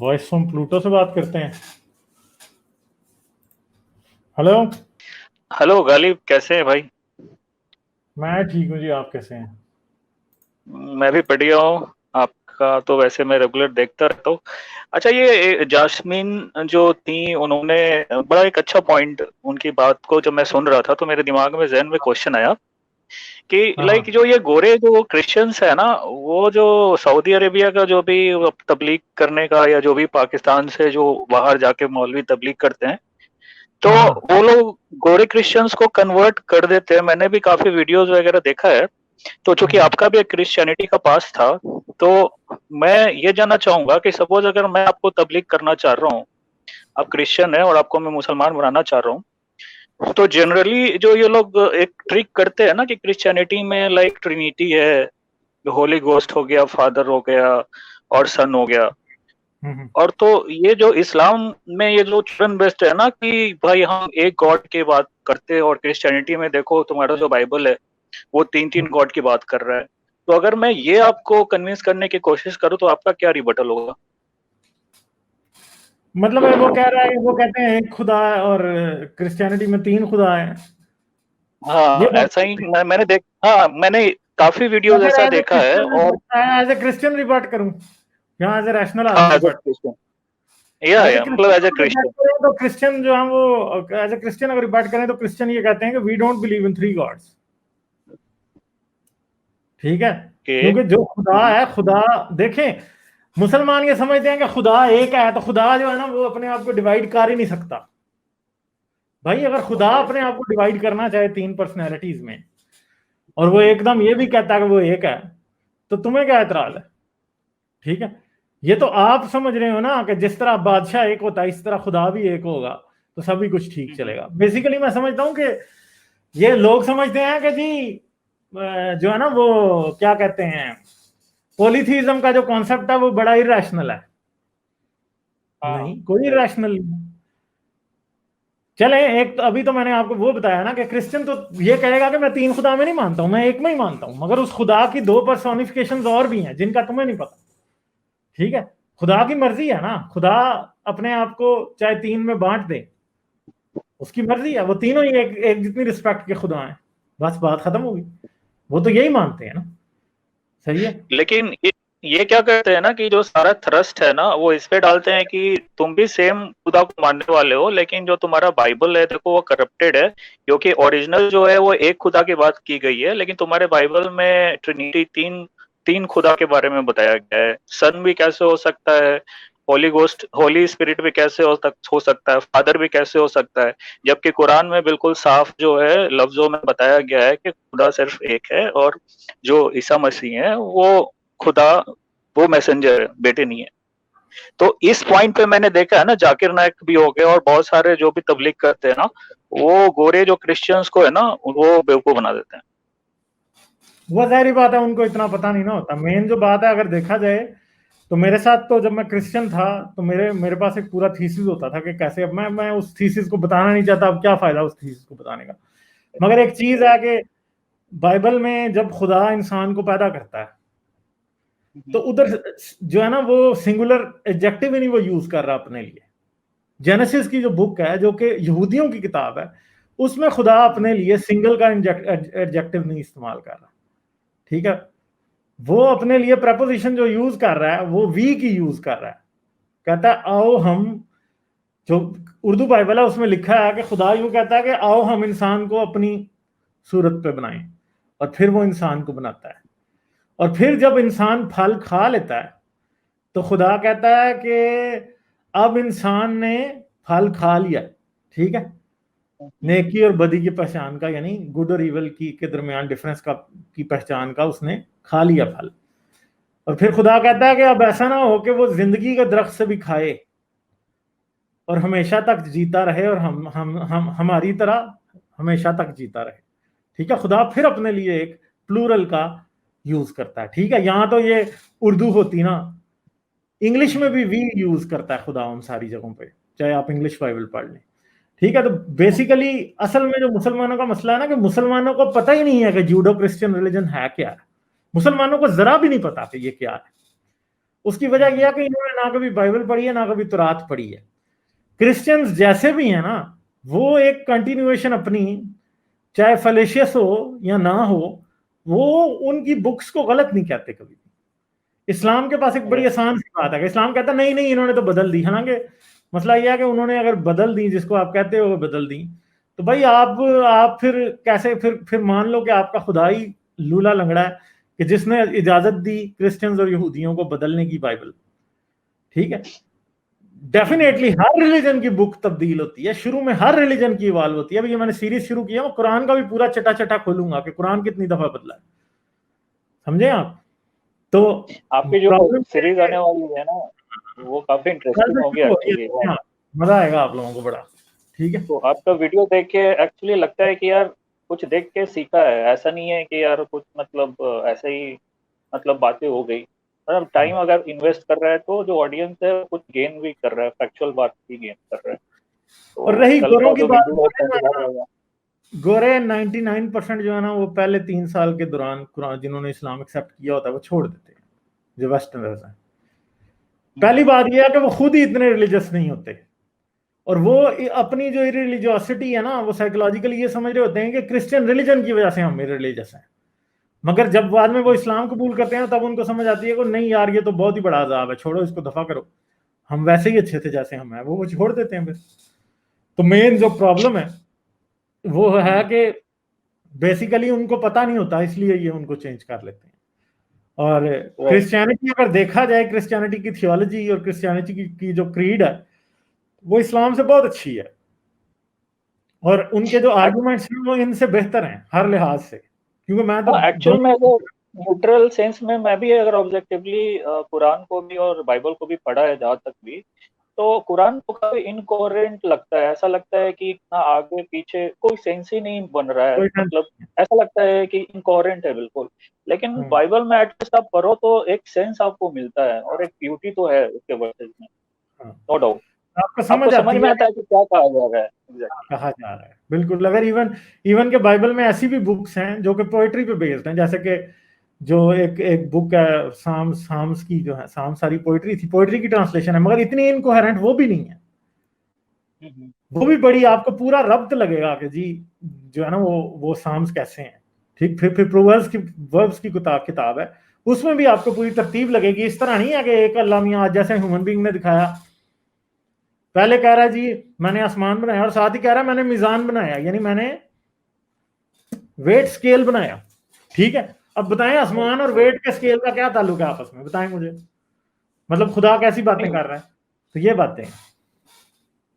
Voice from Pluto से बात करते हैं। हेलो। हेलो गालिब, कैसे हैं भाई? मैं ठीक हूँ जी, आप कैसे हैं? मैं भी बढ़िया हूँ। आपका तो वैसे मैं रेगुलर देखता रहता हूँ। अच्छा, ये जास्मीन जो थी, उन्होंने बड़ा एक अच्छा पॉइंट, उनकी बात को जब मैं सुन रहा था तो मेरे दिमाग में जहन में क्वेश्चन आया कि हाँ लाइक हाँ। जो ये गोरे जो क्रिश्चियंस है ना, वो जो सऊदी अरेबिया का जो भी तबलीग करने का, या जो भी पाकिस्तान से जो बाहर जाके मौलवी तबलीग करते हैं, तो हाँ हाँ। वो लोग गोरे क्रिश्चियंस को कन्वर्ट कर देते हैं। मैंने भी काफी वीडियोस वगैरह देखा है। तो चूंकि हम्म। आपका भी एक क्रिश्चियनिटी का पास था, तो मैं ये जानना चाहूंगा कि सपोज अगर मैं आपको तबलीग करना चाह रहा हूँ, आप क्रिश्चियन है और आपको मैं मुसलमान बनाना चाह रहा हूँ, तो जनरली जो ये लोग एक ट्रिक करते हैं ना कि क्रिश्चियनिटी में लाइक ट्रिनिटी है, होली गोस्ट हो गया, फादर हो गया और सन हो गया। हम्म। और तो ये जो इस्लाम में ये जो चरण बेस्ड है ना कि भाई हम एक गॉड की बात करते हैं, और क्रिश्चियनिटी में देखो तुम्हारा जो बाइबल है वो तीन तीन हम्म। गॉड की बात कर रहा है। तो अगर मैं ये आपको कन्विंस करने की कोशिश करूं तो आपका क्या रिबटल होगा? मतलब है वो कह रहा है, वो कहते हैं एक खुदा है और क्रिश्चियनिटी में तीन खुदा है। ये हाँ, बात ऐसा ही करते हैं। मैंने काफी तो वीडियोस फिर ऐसा एज ए देखा है। और Christian, as a Christian rebut करूं या एज ए रैशनल हाँ, आदमी as a rebut? Christian, as a या मतलब as a Christian rebut Christian. करें तो क्रिश्चियन जो हम वो एज ए क्रिश्चियन अगर रिबट करें तो क्रिश्चियन ये कहते हैं कि we don't believe in three gods. ठीक है। के क्योंकि जो खुदा है, खुदा, देखें, मुसलमान ये समझते हैं कि खुदा एक है, तो खुदा जो है ना वो अपने आप को डिवाइड कर ही नहीं सकता। भाई अगर खुदा ओके। अपने आप को डिवाइड करना चाहे तीन पर्सनैलिटीज में, और वो एकदम ये भी कहता है कि वो एक है, तो तुम्हें क्या एतराज है? ठीक है। ये तो आप समझ रहे हो ना कि जिस तरह बादशाह एक होता है इस तरह खुदा भी एक होगा, तो सभी कुछ ठीक चलेगा। बेसिकली मैं समझता हूँ कि ये लोग समझते हैं कि जी जो है ना वो क्या कहते हैं, पॉलीथीज्म का जो कॉन्सेप्ट है वो बड़ा इरेशनल है। हाँ, नहीं, कोई राइट। इरेशनल नहीं है। चले, एक तो अभी तो मैंने आपको वो बताया ना कि क्रिश्चियन तो ये कहेगा कि मैं तीन खुदा में नहीं मानता हूं, मैं एक में ही मानता हूं, मगर उस खुदा की दो पर्सोनिफिकेशंस और भी हैं जिनका तुम्हें नहीं पता। ठीक है। खुदा की मर्जी है ना, खुदा अपने आप को चाहे तीन में बांट दे, उसकी मर्जी है। वो तीनों ही एक जितनी रिस्पेक्ट के खुदा हैं, बस बात खत्म होगी। वो तो यही मानते हैं ना। सही है। लेकिन ये क्या करते हैं ना कि जो सारा थ्रस्ट है ना वो इस पे डालते हैं कि तुम भी सेम खुदा को मानने वाले हो, लेकिन जो तुम्हारा बाइबल है देखो वो करप्टेड है, क्योंकि ओरिजिनल जो है वो एक खुदा की बात की गई है, लेकिन तुम्हारे बाइबल में ट्रिनिटी, तीन तीन खुदा के बारे में बताया गया है। सन भी कैसे हो सकता है, होली गोस्ट, होली स्पिरिट भी कैसे हो सकता है, फादर भी कैसे हो सकता है, जबकि कुरान में बिल्कुल साफ जो है लफ्जों में बताया गया है कि खुदा सिर्फ एक है, और जो ईसा मसीह है वो खुदा, वो मैसेंजर है, बेटे नहीं है। तो इस पॉइंट पे मैंने देखा है ना, जाकिर नायक भी हो गए और बहुत सारे जो भी तबलीग करते हैं ना, वो गोरे जो क्रिश्चियंस को है ना वो बेवकूफ बना देते हैं। वो जाहिर बात है, उनको इतना पता नहीं ना होता। मेन जो बात है, अगर देखा जाए तो मेरे साथ तो जब मैं क्रिश्चियन था तो मेरे मेरे पास एक पूरा थीसिस होता था कि कैसे, अब मैं उस थीसिस को बताना नहीं चाहता, अब क्या फायदा उस थीसिस को बताने का। मगर एक चीज है कि बाइबल में जब खुदा इंसान को पैदा करता है तो उधर जो है ना वो सिंगुलर एडजेक्टिव ही नहीं वो यूज कर रहा अपने लिए। जेनेसिस की जो बुक है, जो कि यहूदियों की किताब है, उसमें खुदा अपने लिए सिंगल का एडजेक्टिव नहीं इस्तेमाल कर रहा। ठीक है। वो अपने लिए प्रपोजिशन जो यूज कर रहा है वो वी की यूज कर रहा है। कहता है आओ हम, जो उर्दू बाइबल है उसमें लिखा है कि खुदा यूं कहता है कि आओ हम इंसान को अपनी सूरत पे बनाएं, और फिर वो इंसान को बनाता है। और फिर जब इंसान फल खा लेता है तो खुदा कहता है कि अब इंसान ने फल खा लिया। ठीक है। नेकी और बदी की पहचान का, यानी गुड और इवल की के दरमियान डिफरेंस का, की पहचान का उसने खा लिया फल। और फिर खुदा कहता है कि अब ऐसा ना हो कि वो जिंदगी के दरख्त से भी खाए और हमेशा तक जीता रहे, और हम हमारी तरह हमेशा तक जीता रहे। ठीक है। खुदा फिर अपने लिए एक प्लूरल का यूज करता है। ठीक है। यहां तो ये उर्दू होती ना, इंग्लिश में भी वी यूज करता है खुदा उन सारी जगहों पे, चाहे आप इंग्लिश बाइबल पढ़ लें। ठीक है। तो बेसिकली असल में जो मुसलमानों का मसला है ना, कि मुसलमानों को पता ही नहीं है कि जूडो क्रिश्चियन रिलीजन है क्या है। मुसलमानों को जरा भी नहीं पता कि ये क्या है। उसकी वजह यह है कि इन्होंने ना कभी बाइबल पढ़ी है ना कभी तुरात पढ़ी है। क्रिश्चियंस जैसे भी हैं ना, वो एक कंटिन्यूएशन अपनी, चाहे फलेशियस हो या ना हो, वो उनकी बुक्स को गलत नहीं कहते कभी। इस्लाम के पास एक बड़ी आसान सी बात है कि इस्लाम कहता नहीं नहीं इन्होंने तो बदल दी। हालांकि मसला यह है कि उन्होंने अगर बदल दी, जिसको आप कहते हो बदल दी, तो भाई आप फिर कैसे फिर मान लो कि आपका खुदा ही लूला लंगड़ा है कि जिसने इजाजत दी क्रिश्चियंस और यहूदियों को बदलने की बाइबल। ठीक है, डेफिनेटली हर रिलीजन की बुक तब्दील होती है, शुरू में हर रिलीजन की इवॉल्व होती है। अभी ये मैंने सीरीज शुरू किया, मैं कुरान का भी पूरा चटा चटा खोलूंगा कि कुरान कितनी दफा बदला है, समझे आप? तो आपकी जो प्रॉब्लम सीरीज आने वाली है ना, वो काफी कल इंटरेस्टिंग से होगी शुरू हो रही एक्चुअली। है, हाँ, मजा आएगा आप लोगों को बड़ा। ठीक है, तो आपका वीडियो देख के एक्चुअली लगता है कि यार कुछ देख के सीखा है, ऐसा नहीं है कि यार कुछ मतलब ऐसे ही मतलब बातें हो गई। मतलब टाइम अगर इन्वेस्ट कर रहा है तो जो ऑडियंस है वो कुछ गेन भी कर रहा है, फैक्चुअल बात भी गेन कर रहा है। और तो रही कल गोरों का की जो बात, वीडियो है उसका इंतजार रहेगा। गोरे 99% जो है ना वो पहले 3 साल के दौरान कुरान, जिन्होंने इस्लाम एक्सेप्ट किया होता है, वो छोड़ देते हैं, जो वेस्टर्नर्स हैं। पहली बात यह है कि वो खुद ही इतने रिलीजियस नहीं होते, और वो अपनी जो रिलीजियोसिटी है ना, वो साइकोलॉजिकली ये समझ रहे होते हैं कि क्रिश्चियन रिलीजन की वजह से हम रिलीजियस हैं। मगर जब बाद में वो इस्लाम कबूल करते हैं तब उनको समझ आती है कि नहीं यार ये तो बहुत ही बड़ा अजाब है, छोड़ो इसको, दफा करो, हम वैसे ही अच्छे थे जैसे हम हैं, वो छोड़ देते हैं फिर। तो मेन जो प्रॉब्लम है वो है कि बेसिकली उनको पता नहीं होता, इसलिए ये उनको चेंज कर लेते हैं। और क्रिश्चियनिटी अगर देखा जाए, क्रिश्चियनिटी की थियोलॉजी और क्रिश्चियनिटी की जो क्रीड है वो इस्लाम से बहुत अच्छी है, और उनके जो आर्गुमेंट्स हैं वो इनसे बेहतर हैं हर लिहाज से, क्योंकि मैं तो एक्चुअल में अगर न्यूट्रल सेंस में मैं भी अगर ऑब्जेक्टिवली कुरान को भी और बाइबल को भी पढ़ा है जहाँ तक भी, तो कुरान तो काफी इनकोहेरेंट लगता है। ऐसा लगता है कि इतना आगे पीछे कोई सेंस ही नहीं बन रहा है, कोई मतलब ऐसा लगता है कि इनकोहेरेंट है बिल्कुल। लेकिन हम्म, बाइबल में एटलीस्ट आप पढ़ो तो एक सेंस आपको मिलता है और एक ब्यूटी तो है उसके वर्सेस में, हाँ, नो डाउट। आपको आपको समझ समझ आती में है आता है कि क्या कहा जा रहा है एग्जैक्टली। कहा जा रहा है, बिल्कुल। अगर इवन इवन के बाइबल में ऐसी भी बुक्स हैं जो कि पोएट्री पे बेस्ड हैं, जैसे कि जो एक एक बुक है साम्स की, जो है साम सारी पोएट्री थी, पोएट्री की ट्रांसलेशन है, मगर इतनी इनकोहेरेंट वो भी नहीं है। वो भी बड़ी आपको पूरा रब्त लगेगा कि जी जो है ना वो साम्स कैसे हैं। ठीक, फिर प्रोवर्ब्स की वर्ब्स की किताब है, उसमें भी आपको पूरी तरतीब लगेगी। इस तरह नहीं है कि एक अल्लाह मियां आज जैसे ह्यूमन बीइंग ने दिखाया, पहले कह रहा है जी मैंने आसमान बनाया, और साथ ही कह रहा है मैंने मीजान बनाया, यानी मैंने वेट स्केल बनाया। ठीक है, अब बताएं आसमान और वेट के स्केल का क्या ताल्लुक है आपस में, बताएं मुझे। मतलब खुदा कैसी बातें नहीं, कर रहा है, तो ये बातें हैं।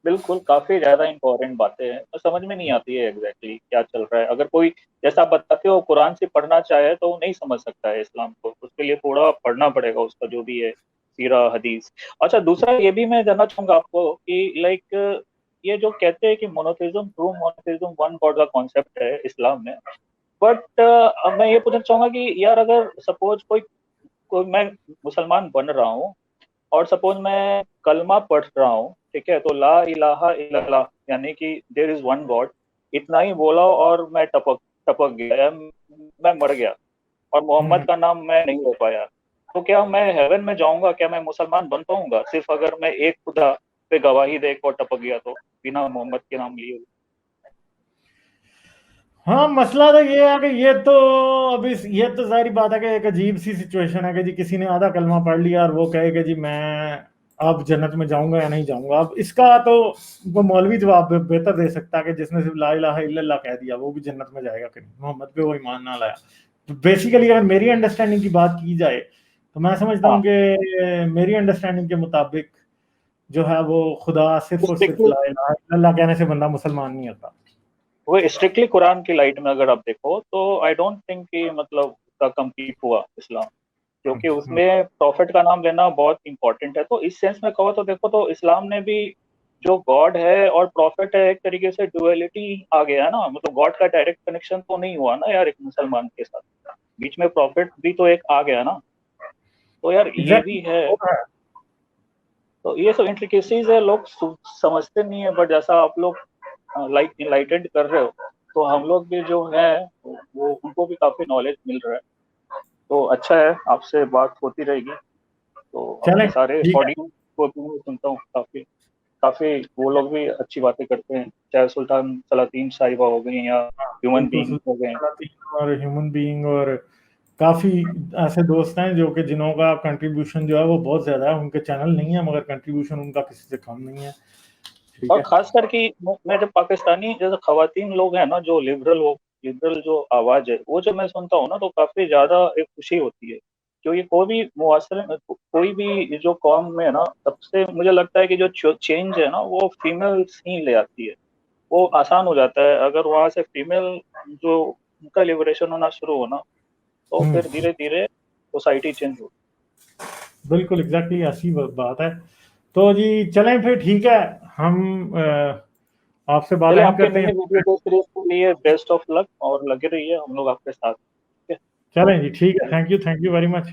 बिल्कुल, काफ़ी ज़्यादा इम्पोर्टेंट बातें हैं और समझ में नहीं आती है एग्ज़ैक्टली क्या चल रहा है। अगर कोई जैसा आप बताते हो कुरान से पढ़ना चाहे तो वो नहीं समझ सकता है इस्लाम को, उसके लिए थोड़ा पढ़ना पड़ेगा उसका जो भी है सीरा, हदीस। अच्छा, दूसरा ये भी मैं जानना चाहूँगा आपको कि लाइक ये जो कहते हैं कि मोनोथेइज़्म, ट्रू मोनोथेइज़्म, वन गॉड का कॉन्सेप्ट है इस्लाम में। बट अब मैं ये पूछना चाहूँगा कि यार अगर सपोज़ कोई कोई मैं मुसलमान बन रहा हूँ और सपोज मैं कलमा पढ़ रहा हूँ, ठीक है, तो ला इलाहा इल्लल्लाह यानी कि देयर इज वन गॉड, इतना ही बोला और मैं टपक टपक गया, मैं मर गया और मोहम्मद का नाम मैं नहीं ले पाया, तो क्या मैं हेवन में जाऊंगा? क्या मैं मुसलमान बन पाऊंगा सिर्फ अगर मैं एक खुदा पे गवाही दे और टपक गया तो बिना मोहम्मद के नाम लिए? हाँ, मसला तो ये है कि ये तो अभी ये तो जाहिर बात है कि एक अजीब सी सिचुएशन है कि जी किसी ने आधा कलमा पढ़ लिया और वो कहे कि जी मैं अब जन्नत में जाऊंगा या नहीं जाऊंगा। अब इसका तो वो मौलवी जवाब बेहतर दे सकता है कि जिसने सिर्फ ला इलाहा इल्लल्लाह कह दिया वो भी जन्नत में जाएगा कि नहीं, मोहम्मद पे वो ईमान ना लाया। तो बेसिकली अगर मेरी अंडरस्टैंडिंग की बात की जाए तो मैं समझता हूँ हाँ, कि मेरी अंडरस्टैंडिंग के मुताबिक जो है वो खुदा सिर्फ और सिर्फ स्ट्रिक्टली ला इलाहा इल्लल्लाह कहने से बंदा मुसलमान नहीं होता। वो स्ट्रिक्टली कुरान की लाइट में अगर आप देखो तो आई डोंट थिंक कि मतलब उसका कंप्लीट हुआ इस्लाम, क्योंकि उसमें प्रॉफिट का नाम लेना बहुत इंपॉर्टेंट है। तो इस सेंस में कहो तो देखो तो इस्लाम ने भी जो गॉड है और प्रॉफिट है एक तरीके से डुअलिटी आ गया है ना, मतलब गॉड का डायरेक्ट कनेक्शन तो नहीं हुआ ना यार एक मुसलमान के साथ, बीच में प्रॉफिट भी तो एक आ गया ना, तो यार ये भी है। एग्जैक्टली, तो ये सब इंट्रिकेसीज है, लोग समझते नहीं है, बट जैसा आप लोग लाइक इनलाइटेंड कर रहे हो तो हम लोग भी जो है वो उनको भी काफी नॉलेज मिल रहा है। तो अच्छा है, आपसे बात होती रहेगी। तो चलें, अपने सारे ठीक है। ऑडियंस को भी मैं सुनता हूँ, काफी काफी वो लोग भी अच्छी बातें करते हैं, चाहे सुल्तान सलातीन साहिबा हो गई या ह्यूमन बिल्कुल बीइंग हो गए। और ह्यूमन बीइंग, और काफी ऐसे दोस्त हैं जो कि जिन्हों का कंट्रीब्यूशन जो है वो बहुत ज्यादा है, उनके चैनल नहीं है मगर कंट्रीब्यूशन उनका किसी से कम नहीं है। ठीक और है। खासकर कि मैं जब पाकिस्तानी जैसे खवातीन लोग हैं ना, जो लिबरल जो आवाज है, वो जब मैं सुनता हूँ ना, तो काफी ज्यादा एक खुशी होती है। क्योंकि कोई भी मुआसरे में कोई भी जो कौम में है ना, सबसे मुझे लगता है कि जो चेंज है ना, वो फीमेल्स ही ले आती है। वो आसान हो जाता है अगर वहां से फीमेल जो उनका लिबरेशन होना शुरू हो ना, तो फिर धीरे धीरे सोसाइटी चेंज हो। बिल्कुल एग्जैक्टली ऐसी बात है। तो जी चलें फिर, ठीक है। हम आपसे बात चलिए, एंड आपके करते नए हैं। वीडियो के सीरीज के लिए बेस्ट ऑफ लक, और लगे रहिए, हम लोग आपके साथ। ठीक है। चलें जी, ठीक है। Thank you very much.